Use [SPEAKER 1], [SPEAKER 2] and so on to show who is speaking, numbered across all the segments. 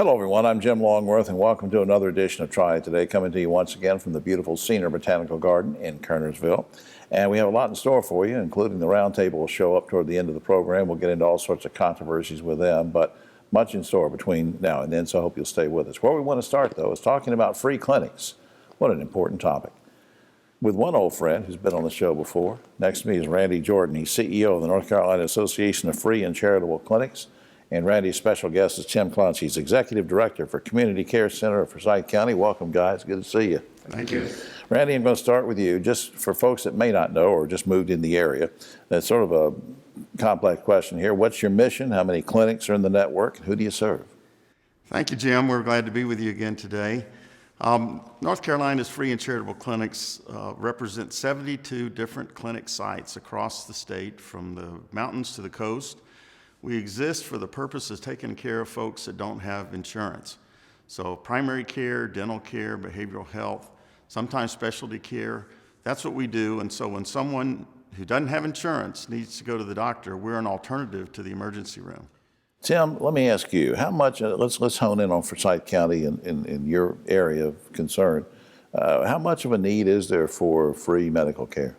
[SPEAKER 1] Hello, everyone. I'm Jim Longworth, and welcome to another edition of Triad Today, coming to you once again from the beautiful Senior Botanical Garden in Kernersville. And we have a lot in store for you, including the roundtable will show up toward the end of the program. We'll get into all sorts of controversies with them, but much in store between now and then, so I hope you'll stay with us. Where we want to start, though, is talking about free clinics. What an important topic. With one old friend who's been on the show before. Next to me is Randy Jordan. He's CEO of the North Carolina Association of Free and Charitable Clinics. And Randy's special guest is Tim Clunch. He's Executive Director for Community Care Center of Forsyth County. Welcome, guys. Good to see you.
[SPEAKER 2] Thank you.
[SPEAKER 1] Randy, I'm going to start with you. Just for folks that may not know or just moved in the area, that's sort of a complex question here. What's your mission? How many clinics are in the network? Who do you serve?
[SPEAKER 2] Thank you, Jim. We're glad to be with you again today. North Carolina's Free and Charitable Clinics represent 72 different clinic sites across the state, from the mountains to the coast. We exist for the purpose of taking care of folks that don't have insurance. So primary care, dental care, behavioral health, sometimes specialty care, that's what we do. And so when someone who doesn't have insurance needs to go to the doctor, we're an alternative to the emergency room.
[SPEAKER 1] Tim, let me ask you, how much, let's hone in on Forsyth County in your area of concern. How much of a need is there for free medical care?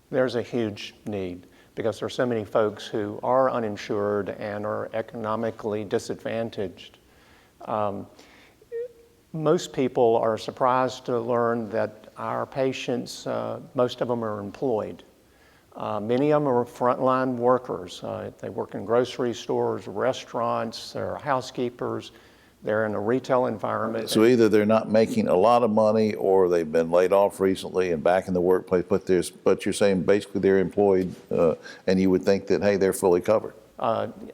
[SPEAKER 3] There's a huge need, because there are so many folks who are uninsured and are economically disadvantaged. Most people are surprised to learn that our patients, most of them are employed. Many of them are frontline workers. They work in grocery stores, restaurants, they're housekeepers, they're in a retail environment.
[SPEAKER 1] So either they're not making a lot of money or they've been laid off recently and back in the workplace, but you're saying basically they're employed and you would think that, hey, they're fully covered.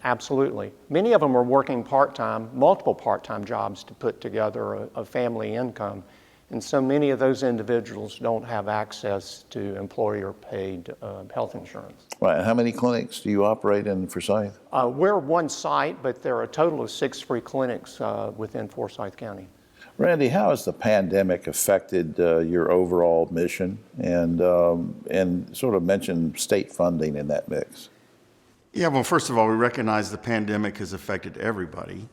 [SPEAKER 3] Absolutely. Many of them are working part-time, multiple part-time jobs to put together a family income. And so many of those individuals don't have access to employer-paid health insurance.
[SPEAKER 1] Right, and how many clinics do you operate in Forsyth?
[SPEAKER 3] We're one site, but there are a total of 6 free clinics within Forsyth County.
[SPEAKER 1] Randy, how has the pandemic affected your overall mission, and sort of mention state funding in that mix?
[SPEAKER 2] Yeah, well, first of all, we recognize the pandemic has affected everybody.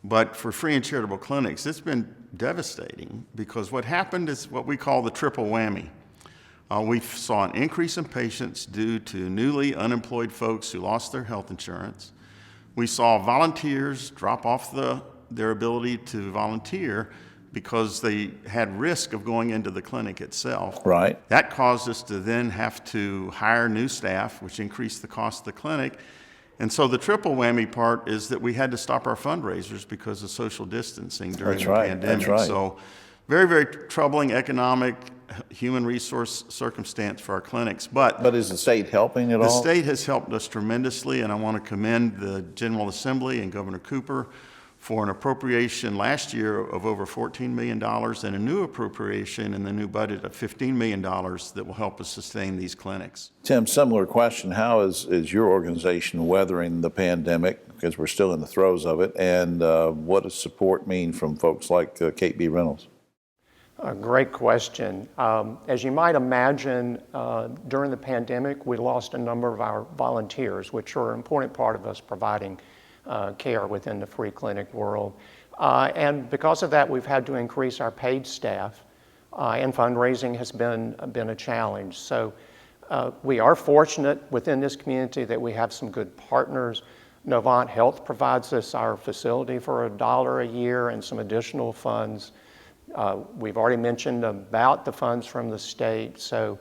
[SPEAKER 2] But for free and charitable clinics, it's been devastating, because what happened is what we call the triple whammy. We saw an increase in patients due to newly unemployed folks who lost their health insurance. We saw volunteers drop off their ability to volunteer because they had risk of going into the clinic itself.
[SPEAKER 1] Right.
[SPEAKER 2] That caused us to then have to hire new staff, which increased the cost of the clinic. And so the triple whammy part is that we had to stop our fundraisers because of social distancing during the pandemic.
[SPEAKER 1] That's right.
[SPEAKER 2] So very, very troubling economic, human resource circumstance for our clinics. But
[SPEAKER 1] is the state helping at all?
[SPEAKER 2] The state has helped us tremendously, and I want to commend the General Assembly and Governor Cooper for an appropriation last year of over $14 million and a new appropriation in the new budget of $15 million that will help us sustain these clinics.
[SPEAKER 1] Tim, similar question. How is your organization weathering the pandemic, because we're still in the throes of it, and what does support mean from folks like Kate B. Reynolds?
[SPEAKER 3] A great question. As you might imagine, during the pandemic, we lost a number of our volunteers, which are an important part of us providing care within the free clinic world. And because of that, we've had to increase our paid staff, and fundraising has been a challenge. So we are fortunate within this community that we have some good partners. Novant Health provides us our facility for $1 a year and some additional funds. We've already mentioned about the funds from the state. So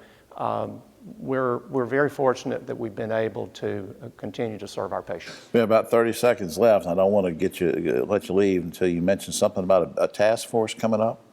[SPEAKER 3] we're very fortunate that we've been able to continue to serve our patients.
[SPEAKER 1] We have about 30 seconds left. I don't want to let you leave until you mention something about a task force coming up.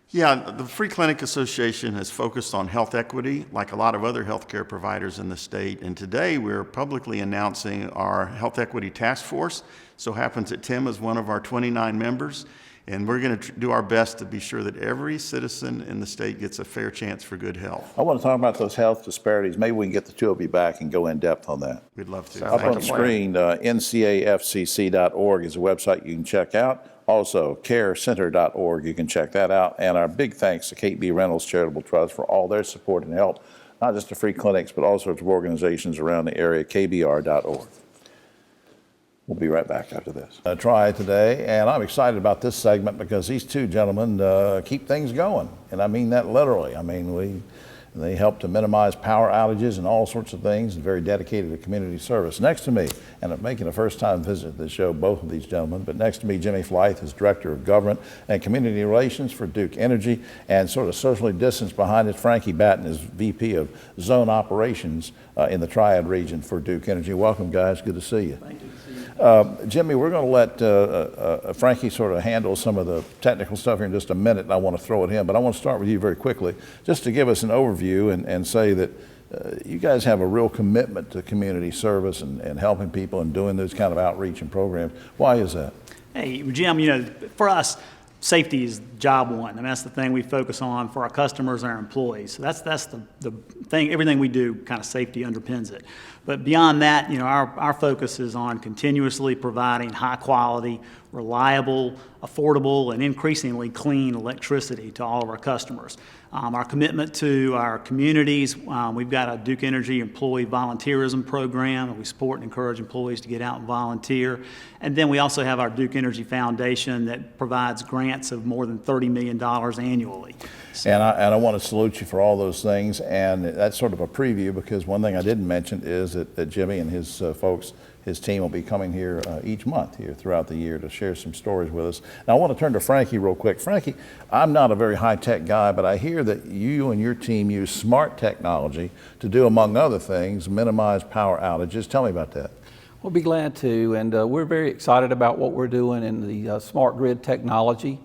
[SPEAKER 2] Yeah, the Free Clinic Association has focused on health equity like a lot of other healthcare providers in the state. And today we're publicly announcing our Health Equity Task Force. So happens that Tim is one of our 29 members. And we're going to do our best to be sure that every citizen in the state gets a fair chance for good health.
[SPEAKER 1] I want to talk about those health disparities. Maybe we can get the two of you back and go in depth on that.
[SPEAKER 2] We'd love to.
[SPEAKER 1] Up on the screen, ncafcc.org is a website you can check out. Also, carecenter.org, you can check that out. And our big thanks to Kate B. Reynolds Charitable Trust for all their support and help, not just to free clinics, but all sorts of organizations around the area, kbr.org. We'll be right back after this. Triad Today, and I'm excited about this segment because these two gentlemen keep things going, and I mean that literally. I mean, they help to minimize power outages and all sorts of things, and very dedicated to community service. Next to me, and I'm making a first-time visit to the show, both of these gentlemen, but next to me, Jimmy Flythe is Director of Government and Community Relations for Duke Energy, and sort of socially distanced behind it, Frankie Batten is VP of Zone Operations in the Triad region for Duke Energy. Welcome, guys. Good to see you.
[SPEAKER 4] Thank you.
[SPEAKER 1] Jimmy, we're going to let Frankie sort of handle some of the technical stuff here in just a minute, and I want to throw it him, but I want to start with you very quickly, just to give us an overview and say that you guys have a real commitment to community service and helping people and doing those kind of outreach and programs. Why is that?
[SPEAKER 4] Hey, Jim, for us, safety is job one. I mean, that's the thing we focus on for our customers and our employees. So that's the thing. Everything we do, kind of safety underpins it. But beyond that, our focus is on continuously providing high quality, reliable, affordable, and increasingly clean electricity to all of our customers. Our commitment to our communities, we've got a Duke Energy employee volunteerism program, and we support and encourage employees to get out and volunteer. And then we also have our Duke Energy Foundation that provides grants of more than $30 million annually.
[SPEAKER 1] And I want to salute you for all those things, and that's sort of a preview because one thing I didn't mention is that Jimmy and his folks, his team will be coming here each month here throughout the year to share some stories with us. Now I want to turn to Frankie real quick. Frankie, I'm not a very high-tech guy, but I hear that you and your team use smart technology to do, among other things, minimize power outages. Tell me about that.
[SPEAKER 5] We'll be glad to, and we're very excited about what we're doing in the smart grid technology.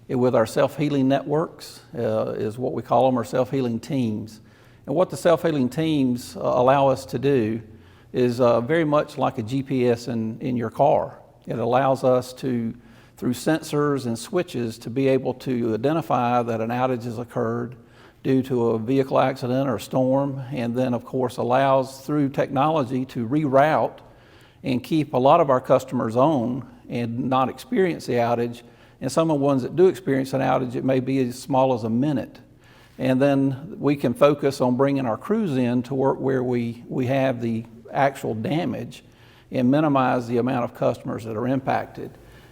[SPEAKER 5] With our self-healing networks is what we call them, our self-healing teams. And what the self-healing teams allow us to do is very much like a GPS in your car. It allows us to, through sensors and switches, to be able to identify that an outage has occurred due to a vehicle accident or storm, and then of course allows through technology to reroute and keep a lot of our customers on and not experience the outage. And some of the ones that do experience an outage, it may be as small as a minute. And then we can focus on bringing our crews in to work where we have the actual damage and minimize the amount of customers that are impacted.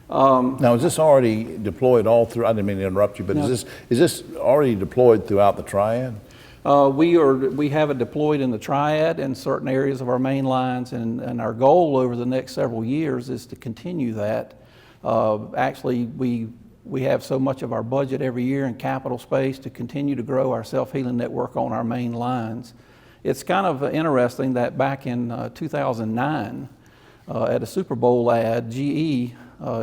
[SPEAKER 1] Now, is this already deployed all through, I didn't mean to interrupt you, but
[SPEAKER 5] No.
[SPEAKER 1] is this already deployed throughout the Triad?
[SPEAKER 5] We have it deployed in the Triad in certain areas of our main lines, and our goal over the next several years is to continue that. Actually, we have so much of our budget every year in capital space to continue to grow our self-healing network on our main lines. It's kind of interesting that back in 2009, at a Super Bowl ad, GE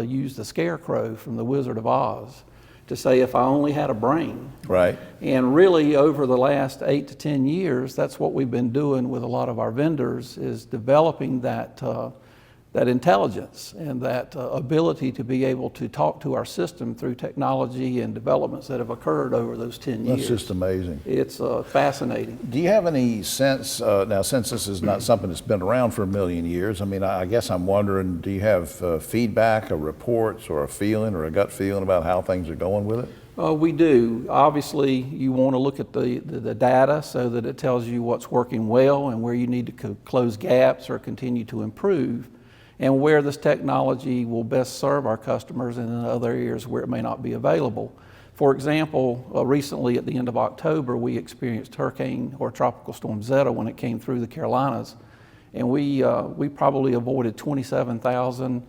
[SPEAKER 5] used the scarecrow from The Wizard of Oz to say, if I only had a brain.
[SPEAKER 1] Right.
[SPEAKER 5] And really over the last 8 to 10 years, that's what we've been doing with a lot of our vendors, is developing that intelligence and that ability to be able to talk to our system through technology and developments that have occurred over those 10 years.
[SPEAKER 1] That's just amazing.
[SPEAKER 5] It's fascinating.
[SPEAKER 1] Do you have any sense, now since this is not something that's been around for a million years, I mean, I guess I'm wondering, do you have feedback or reports or a feeling or a gut feeling about how things are going with it?
[SPEAKER 5] We do. Obviously, you want to look at the data so that it tells you what's working well and where you need to close gaps or continue to improve, and where this technology will best serve our customers and in other areas where it may not be available. For example, recently at the end of October, we experienced Hurricane or Tropical Storm Zeta when it came through the Carolinas, and we probably avoided 27,000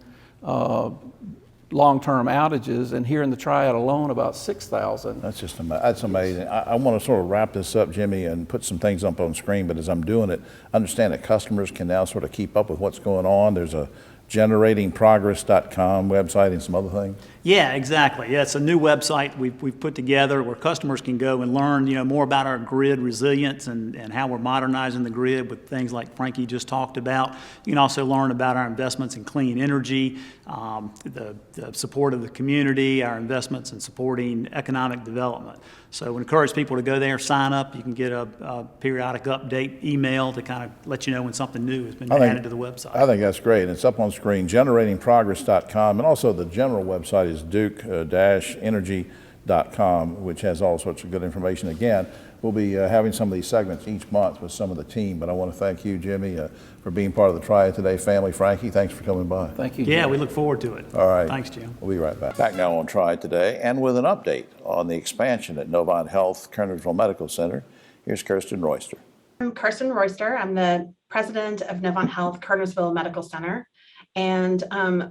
[SPEAKER 5] long-term outages, and here in the Triad alone, about 6,000.
[SPEAKER 1] That's just that's amazing. I want to sort of wrap this up, Jimmy, and put some things up on screen, but as I'm doing it, understand that customers can now sort of keep up with what's going on. There's a generatingprogress.com website and some other things.
[SPEAKER 4] Yeah, exactly. Yeah, it's a new website we've put together where customers can go and learn, more about our grid resilience and how we're modernizing the grid with things like Frankie just talked about. You can also learn about our investments in clean energy, the support of the community, our investments in supporting economic development. So we encourage people to go there, sign up. You can get a periodic update email to kind of let you know when something new has been added to the website.
[SPEAKER 1] I think that's great. It's up on screen, generatingprogress.com, and also the general website is duke-energy.com, which has all sorts of good information. Again, we'll be having some of these segments each month with some of the team, but I want to thank you, Jimmy, for being part of the Triad Today family. Frankie, thanks for coming by.
[SPEAKER 5] Thank you,
[SPEAKER 4] Yeah,
[SPEAKER 5] Jim.
[SPEAKER 4] we look forward to it.
[SPEAKER 1] All right.
[SPEAKER 4] Thanks, Jim.
[SPEAKER 1] We'll be right back. Back now on Triad Today, and with an update on the expansion at Novant Health Kernersville Medical Center. Here's Kirsten Royster.
[SPEAKER 6] I'm Kirsten Royster. I'm the president of Novant Health Kernersville Medical Center. And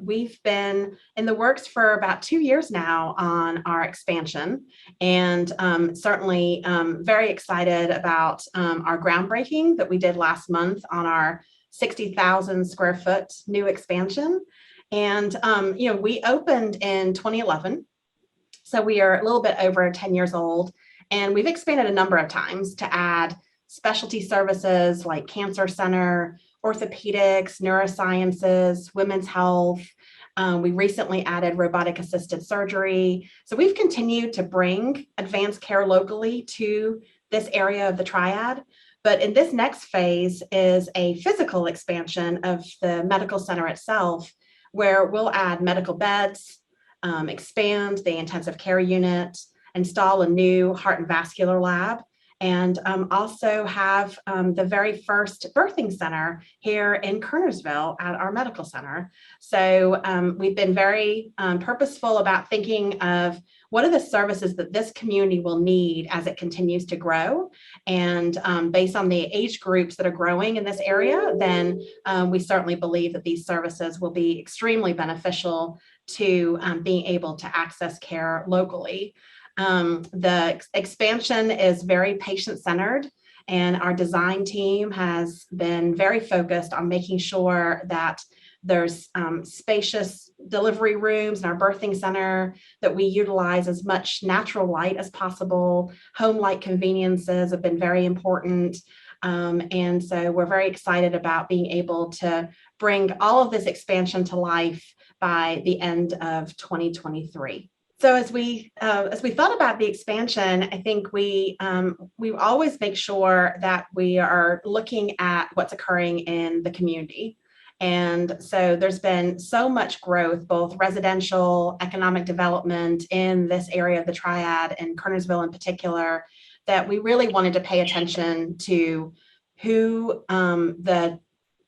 [SPEAKER 6] we've been in the works for about 2 years now on our expansion, and certainly very excited about our groundbreaking that we did last month on our 60,000 square foot new expansion. And, we opened in 2011. So we are a little bit over 10 years old, and we've expanded a number of times to add specialty services like cancer center, orthopedics, neurosciences, women's health. We recently added robotic assisted surgery. So we've continued to bring advanced care locally to this area of the Triad. But in this next phase is a physical expansion of the medical center itself, where we'll add medical beds, expand the intensive care unit, install a new heart and vascular lab, and also have the very first birthing center here in Kernersville at our medical center. So we've been very purposeful about thinking of what are the services that this community will need as it continues to grow. And based on the age groups that are growing in this area, then we certainly believe that these services will be extremely beneficial to being able to access care locally. The expansion is very patient-centered, and our design team has been very focused on making sure that there's spacious delivery rooms in our birthing center, that we utilize as much natural light as possible. Home light conveniences have been very important. And so we're very excited about being able to bring all of this expansion to life by the end of 2023. So as we thought about the expansion, I think we always make sure that we are looking at what's occurring in the community. And so there's been so much growth, both residential, economic development in this area of the Triad and Kernersville in particular, that we really wanted to pay attention to who the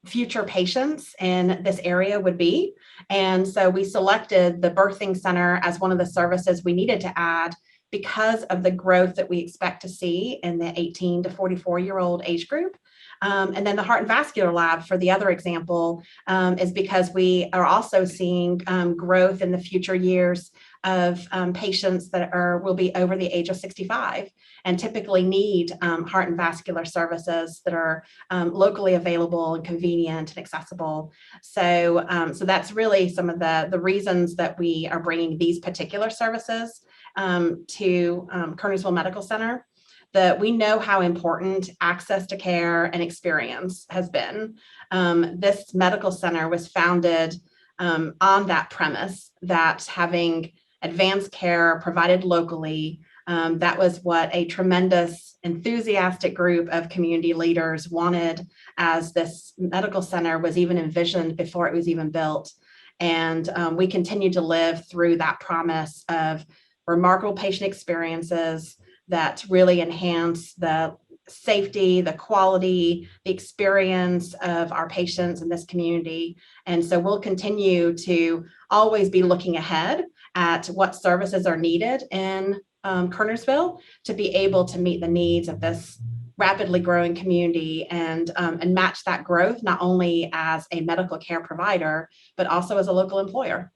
[SPEAKER 6] future patients in this area would be. And so we selected the birthing center as one of the services we needed to add because of the growth that we expect to see in the 18 to 44-year-old age group. And then the heart and vascular lab, for the other example, is because we are also seeing growth in the future years of patients that will be over the age of 65 and typically need heart and vascular services that are locally available and convenient and accessible. So that's really some of the reasons that we are bringing these particular services to Kernersville Medical Center. That we know how important access to care and experience has been. This medical center was founded on that premise that having advanced care provided locally, that was what a tremendous, enthusiastic group of community leaders wanted as this medical center was even envisioned before it was even built. And we continue to live through that promise of remarkable patient experiences that really enhance the safety, the quality, the experience of our patients in this community. And so we'll continue to always be looking ahead at what services are needed in Kernersville to be able to meet the needs of this rapidly growing community and match that growth, not only as a medical care provider, but also as a local employer.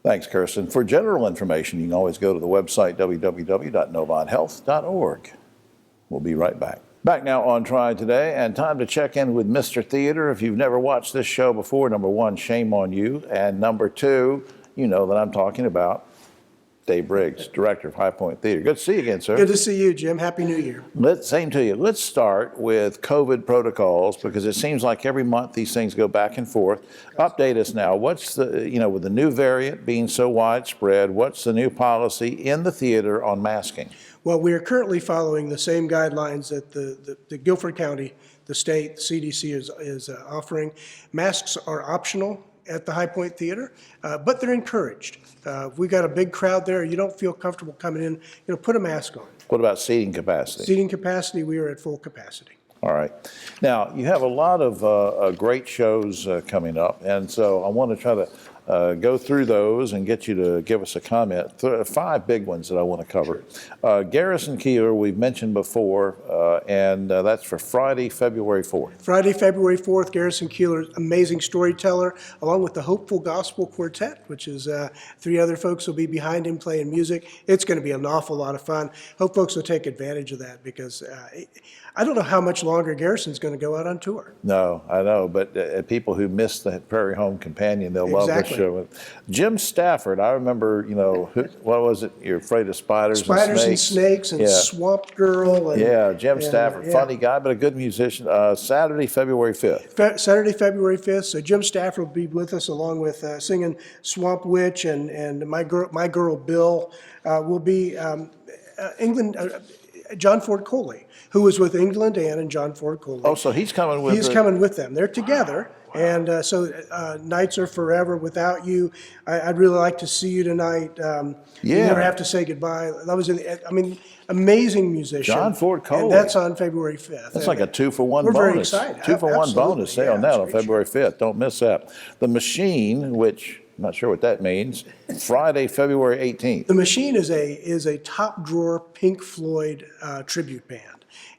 [SPEAKER 1] Thanks, Kirsten. For general information, you can always go to the website www.novanthealth.org. We'll be right back. Back now on Triad Today, and time to check in with Mr. Theater. If you've never watched this show before, number one, shame on you. And number two, you know that I'm talking about Dave Briggs, director of High Point Theater. Good to see you again, sir.
[SPEAKER 7] Good to see you, Jim. Happy New Year.
[SPEAKER 1] Same to you. Let's start with COVID protocols, because it seems like every month these things go back and forth. Update us now. What's the, with the new variant being so widespread, what's the new policy in the theater on masking?
[SPEAKER 7] Well, we are currently following the same guidelines that the Guilford County, the state, the CDC is offering. Masks are optional at the High Point Theater, but they're encouraged. If we got a big crowd there, you don't feel comfortable coming in, put a mask on.
[SPEAKER 1] What about seating capacity?
[SPEAKER 7] Seating capacity, we are at full capacity.
[SPEAKER 1] All right. Now, you have a lot of great shows coming up, and so I want to try to go through those and get you to give us a comment. 5 big ones that I want to cover. Garrison Keeler, we've mentioned before, and that's for Friday, February 4th.
[SPEAKER 7] Friday, February 4th, Garrison Keeler, amazing storyteller, along with the Hopeful Gospel Quartet, which is 3 other folks will be behind him playing music. It's going to be an awful lot of fun. Hope folks will take advantage of that because I don't know how much longer Garrison's going to go out on tour.
[SPEAKER 1] No, I know, but people who miss the Prairie Home Companion, they'll love this show. Jim Stafford, I remember, what was it? You're Afraid of Spiders and Snakes?
[SPEAKER 7] Spiders and Snakes and
[SPEAKER 1] Yeah.
[SPEAKER 7] Swamp Girl. And,
[SPEAKER 1] Yeah, Jim Stafford,
[SPEAKER 7] yeah.
[SPEAKER 1] funny guy, but a good musician. Saturday, February 5th.
[SPEAKER 7] Saturday, February 5th. So Jim Stafford will be with us along with singing Swamp Witch and My Girl Bill will be John Ford Coley, who was with England Ann and John Ford Coley.
[SPEAKER 1] Oh, so he's coming with
[SPEAKER 7] He's coming with them. They're together. And so Nights Are Forever Without You. I'd really like to see you tonight. You
[SPEAKER 1] Yeah.
[SPEAKER 7] Never Have to Say Goodbye. That was, amazing musician.
[SPEAKER 1] John Ford Coley.
[SPEAKER 7] And that's on February 5th.
[SPEAKER 1] That's like a 2-for-1
[SPEAKER 7] We're
[SPEAKER 1] bonus.
[SPEAKER 7] very excited.
[SPEAKER 1] 2-for-1
[SPEAKER 7] Absolutely.
[SPEAKER 1] bonus sale
[SPEAKER 7] Yeah,
[SPEAKER 1] on that
[SPEAKER 7] it's a
[SPEAKER 1] on
[SPEAKER 7] great
[SPEAKER 1] February 5th. Don't miss that. The Machine, which I'm not sure what that means, Friday, February 18th.
[SPEAKER 7] The Machine is a top drawer Pink Floyd tribute band.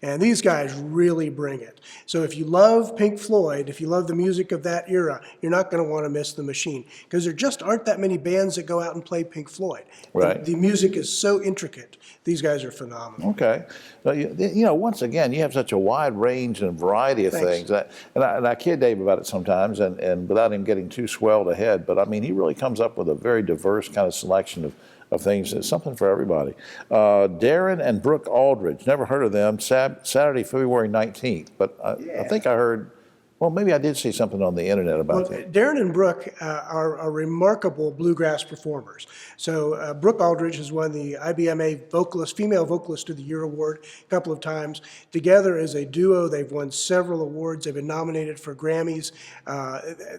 [SPEAKER 7] And these guys really bring it. So if you love Pink Floyd, if you love the music of that era, you're not going to want to miss The Machine because there just aren't that many bands that go out and play Pink Floyd.
[SPEAKER 1] Right.
[SPEAKER 7] The music is so intricate. These guys are phenomenal.
[SPEAKER 1] Okay. So, once again, you have such a wide range and variety of
[SPEAKER 7] Thanks.
[SPEAKER 1] things. And I kid Dave about it sometimes, and without him getting too swelled ahead, but he really comes up with a very diverse kind of selection of things. It's something for everybody. Darren and Brooke Aldridge, never heard of them, Saturday, February 19th. But I think I heard, well, maybe I did see something on the internet about that.
[SPEAKER 7] Darren and Brooke are remarkable bluegrass performers. So Brooke Aldridge has won the IBMA Female Vocalist of the Year award a couple of times. Together as a duo, they've won several awards. They've been nominated for Grammys.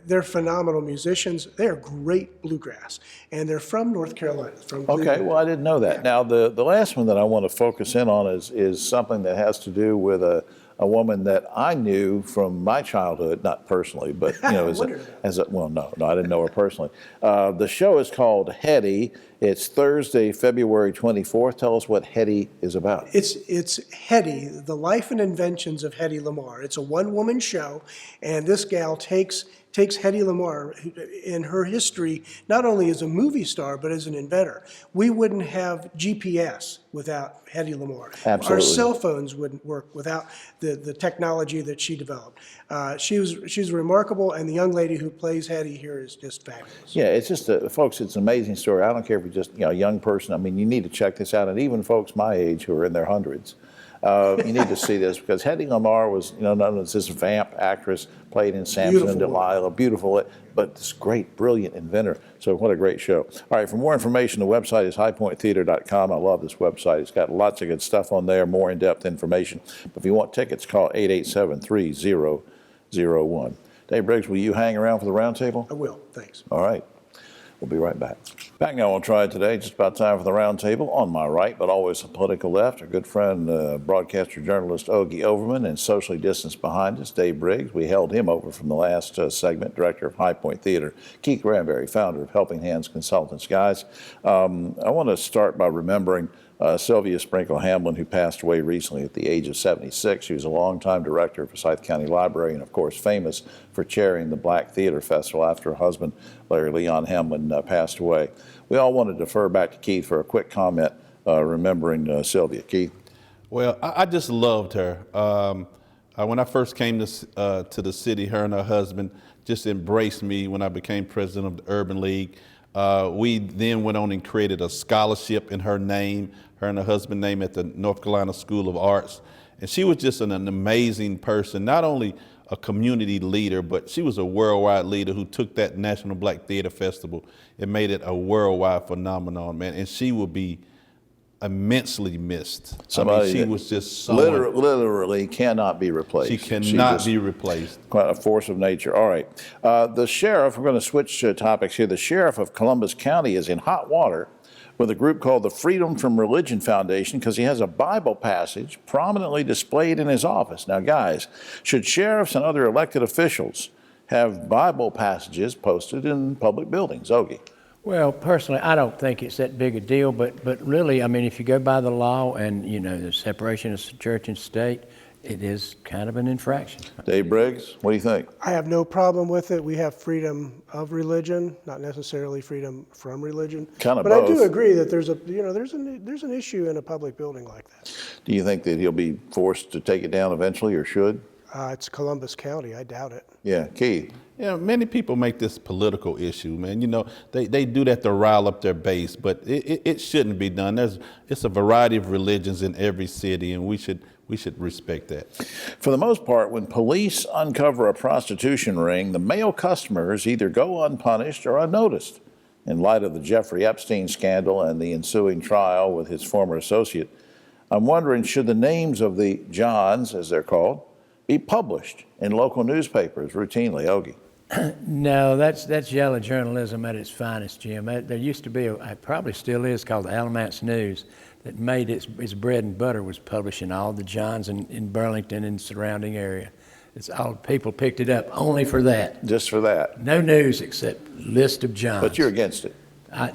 [SPEAKER 7] They're phenomenal musicians. They are great bluegrass, and they're from North Carolina. From
[SPEAKER 1] Okay,
[SPEAKER 7] Cleveland.
[SPEAKER 1] well, I didn't know that. Now, the last one that I want to focus in on is something that has to do with a woman that I knew from my childhood, not personally, but well, no, I didn't know her personally. The show is called Hetty. It's Thursday, February 24th. Tell us what Hetty is about.
[SPEAKER 7] It's Hetty, the life and inventions of Hetty Lamar. It's a one-woman show, and this gal takes Hetty Lamar in her history, not only as a movie star, but as an inventor. We wouldn't have GPS without Hetty Lamar.
[SPEAKER 1] Absolutely.
[SPEAKER 7] Our cell phones wouldn't work without the technology that she developed. She's remarkable, and the young lady who plays Hetty here is just fabulous.
[SPEAKER 1] Yeah, it's just, folks, it's an amazing story. I don't care if you're just a young person. You need to check this out. And even folks my age who are in their hundreds, you need to see this because Hetty Lamar was, known as this vamp actress, played in Samson and Delilah, beautiful, but this great, brilliant inventor. So what a great show. All right, for more information, the website is highpointtheater.com. I love this website. It's got lots of good stuff on there, more in-depth information. But if you want tickets, call 887-3001. Dave Briggs, will you hang around for the roundtable?
[SPEAKER 7] I will, thanks.
[SPEAKER 1] All right. We'll be right back. Back now on Triad Today, just about time for the roundtable. On my right, but always the political left, our good friend, broadcaster, journalist Ogie Overman, and socially distanced behind us, Dave Briggs. We held him over from the last segment, director of High Point Theater. Keith Granberry, founder of Helping Hands Consultants. Guys, I want to start by remembering Sylvia Sprinkle Hamlin, who passed away recently at the age of 76. She was a longtime director of Forsyth County Library and, of course, famous for chairing the Black Theater Festival after her husband, Larry Leon Hamlin, passed away. We all want to defer back to Keith for a quick comment remembering Sylvia. Keith?
[SPEAKER 8] Well, I just loved her. When I first came to the city, her and her husband just embraced me when I became president of the Urban League. We then went on and created a scholarship in her name, her and her husband's name, at the North Carolina School of Arts. And she was just an amazing person, not only a community leader, but she was a worldwide leader who took that National Black Theater Festival and made it a worldwide phenomenon, man. And she will be immensely missed.
[SPEAKER 1] Somebody
[SPEAKER 8] she
[SPEAKER 1] that
[SPEAKER 8] was just someone.
[SPEAKER 1] literally cannot be replaced.
[SPEAKER 8] She cannot
[SPEAKER 1] just
[SPEAKER 8] be replaced.
[SPEAKER 1] quite a force of nature. All right. The sheriff, we're going to switch topics here. The sheriff of Columbus County is in hot water with a group called the Freedom from Religion Foundation because he has a Bible passage prominently displayed in his office. Now, guys, should sheriffs and other elected officials have Bible passages posted in public buildings? Ogie.
[SPEAKER 9] Well, personally, I don't think it's that big a deal, but really, I mean, if you go by the law and, the separation of church and state, it is kind of an infraction.
[SPEAKER 1] Dave Briggs, what do you think?
[SPEAKER 7] I have no problem with it. We have freedom of religion, not necessarily freedom from religion.
[SPEAKER 1] Kind of
[SPEAKER 7] but
[SPEAKER 1] both.
[SPEAKER 7] I do agree that there's an issue in a public building like that.
[SPEAKER 1] Do you think that he'll be forced to take it down eventually or should?
[SPEAKER 7] It's Columbus County. I doubt it.
[SPEAKER 1] Yeah, Keith.
[SPEAKER 8] Many people make this political issue, man. They do that to rile up their base, but it shouldn't be done. It's a variety of religions in every city, and we should respect that.
[SPEAKER 1] For the most part, when police uncover a prostitution ring, the male customers either go unpunished or unnoticed. In light of the Jeffrey Epstein scandal and the ensuing trial with his former associate, I'm wondering, should the names of the Johns, as they're called, be published in local newspapers routinely? Ogie.
[SPEAKER 9] No, that's yellow journalism at its finest, Jim. There used to be, it probably still is, called the Alamance News, that made its bread and butter was publishing all the Johns in Burlington and surrounding area. It's all people picked it up only for that.
[SPEAKER 1] Just for that.
[SPEAKER 9] No news except list of Johns.
[SPEAKER 1] But you're against it.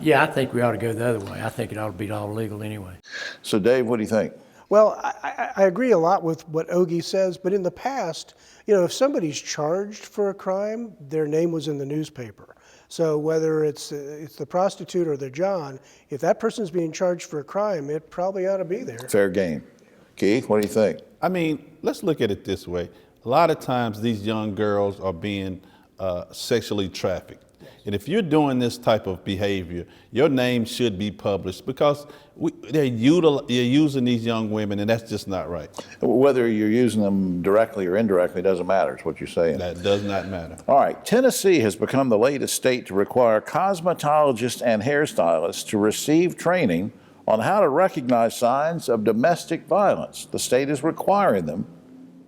[SPEAKER 9] Yeah, I think we ought to go the other way. I think it ought to be all legal anyway.
[SPEAKER 1] So, Dave, what do you think?
[SPEAKER 7] Well, I agree a lot with what Ogie says, but in the past, if somebody's charged for a crime, their name was in the newspaper. So whether it's the prostitute or the John, if that person's being charged for a crime, it probably ought to be there.
[SPEAKER 1] Fair game. Keith, what do you think?
[SPEAKER 8] Let's look at it this way. A lot of times these young girls are being sexually trafficked. And if you're doing this type of behavior, your name should be published because they're using these young women, and that's just not right.
[SPEAKER 1] Whether you're using them directly or indirectly doesn't matter, is what you're saying.
[SPEAKER 8] That does not matter.
[SPEAKER 1] All right. Tennessee has become the latest state to require cosmetologists and hairstylists to receive training on how to recognize signs of domestic violence. The state is requiring them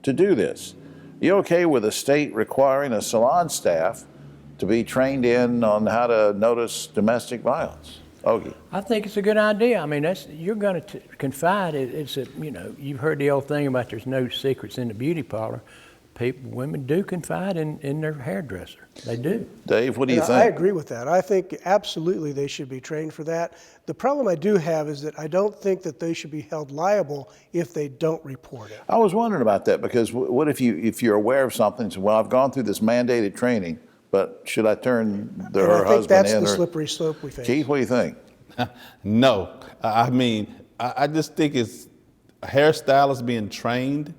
[SPEAKER 1] to do this. You okay with a state requiring a salon staff to be trained in on how to notice domestic violence? Ogie.
[SPEAKER 9] I think it's a good idea. I mean, you're going to confide. You've heard the old thing about there's no secrets in the beauty parlor. Women do confide in their hairdresser. They do.
[SPEAKER 1] Dave, what do you think?
[SPEAKER 7] I agree with that. I think absolutely they should be trained for that. The problem I do have is that I don't think that they should be held liable if they don't report it.
[SPEAKER 1] I was wondering about that because what if you're aware of something and say, well, I've gone through this mandated training, but should I turn her husband in?
[SPEAKER 7] I think that's the slippery slope we face.
[SPEAKER 1] Keith, what do you think?
[SPEAKER 8] No. I just think it's hairstylists being trained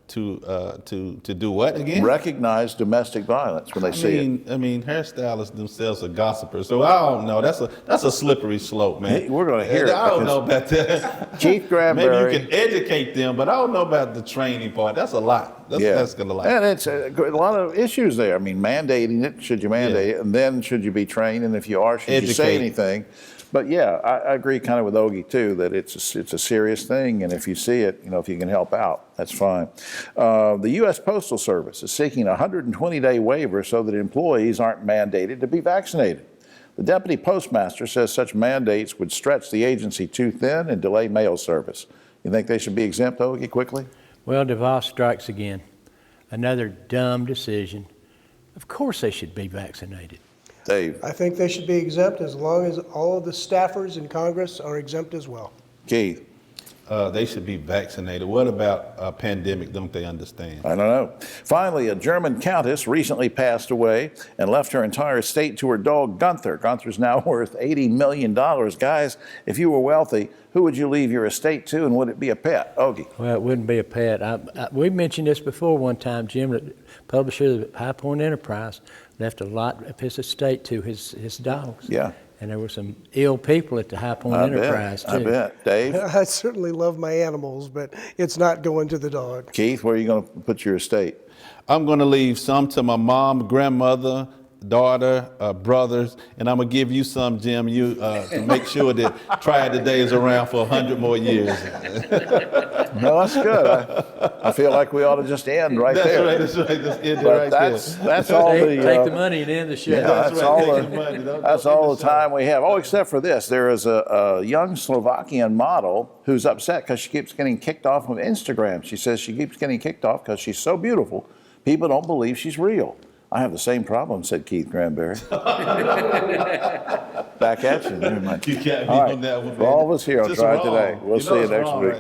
[SPEAKER 8] to do what again?
[SPEAKER 1] Recognize domestic violence when they see it.
[SPEAKER 8] Hairstylists themselves are gossipers, so I don't know. That's a slippery slope, man.
[SPEAKER 1] Hey, we're going to hear it.
[SPEAKER 8] I don't know about that.
[SPEAKER 1] Keith Granberry.
[SPEAKER 8] Maybe you can educate them, but I don't know about the training part. That's a lot. That's going to lie.
[SPEAKER 1] And it's a lot of issues there. Mandating it, should you mandate it? And then should you be trained? And if you are, should you say anything? But yeah, I agree kind of with Ogie too, that it's a serious thing. And if you see it, if you can help out, that's fine. The U.S. Postal Service is seeking a 120-day waiver so that employees aren't mandated to be vaccinated. The deputy postmaster says such mandates would stretch the agency too thin and delay mail service. You think they should be exempt, Ogie, quickly?
[SPEAKER 9] Well, DeVos strikes again. Another dumb decision. Of course they should be vaccinated.
[SPEAKER 1] Dave.
[SPEAKER 7] I think they should be exempt as long as all of the staffers in Congress are exempt as well.
[SPEAKER 1] Keith.
[SPEAKER 8] They should be vaccinated. What about a pandemic? Don't they understand?
[SPEAKER 1] I don't know. Finally, a German countess recently passed away and left her entire estate to her dog, Gunther. Gunther's now worth $80 million. Guys, if you were wealthy, who would you leave your estate to, and would it be a pet? Ogie.
[SPEAKER 9] Well, it wouldn't be a pet. We mentioned this before one time, Jim, the publisher of High Point Enterprise left a lot of his estate to his dogs.
[SPEAKER 1] Yeah.
[SPEAKER 9] And there were some ill people at the High Point Enterprise, too.
[SPEAKER 1] I bet. Dave?
[SPEAKER 7] I certainly love my animals, but it's not going to the dog.
[SPEAKER 1] Keith, where are you going to put your estate?
[SPEAKER 8] I'm going to leave some to my mom, grandmother, daughter, brothers, and I'm gonna give you some, Jim, to make sure that Triad Today is around for 100 more years.
[SPEAKER 1] No, that's good. I feel like we ought to just end right
[SPEAKER 8] That's
[SPEAKER 1] there.
[SPEAKER 8] right. That's right. Let's end it
[SPEAKER 1] But
[SPEAKER 8] right
[SPEAKER 1] that's all
[SPEAKER 9] Take
[SPEAKER 1] the.
[SPEAKER 9] the money and end the show.
[SPEAKER 1] Yeah,
[SPEAKER 8] That's
[SPEAKER 1] that's
[SPEAKER 8] right,
[SPEAKER 1] all
[SPEAKER 8] take the money.
[SPEAKER 1] that's
[SPEAKER 8] Don't
[SPEAKER 1] all
[SPEAKER 8] end
[SPEAKER 1] the
[SPEAKER 8] the show.
[SPEAKER 1] time we have. Oh, except for this, there is a young Slovakian model who's upset because she keeps getting kicked off of Instagram. She says she keeps getting kicked off because she's so beautiful, people don't believe she's real. I have the same problem, said Keith Granberry. Back at you. Never mind.
[SPEAKER 8] You got me
[SPEAKER 1] All right.
[SPEAKER 8] on that one,
[SPEAKER 1] For all
[SPEAKER 8] man.
[SPEAKER 1] of us here on
[SPEAKER 8] Just
[SPEAKER 1] Try
[SPEAKER 8] wrong.
[SPEAKER 1] Today, we'll
[SPEAKER 8] You
[SPEAKER 1] see
[SPEAKER 8] know
[SPEAKER 1] you
[SPEAKER 8] it's
[SPEAKER 1] next
[SPEAKER 8] wrong,
[SPEAKER 1] week.
[SPEAKER 8] right?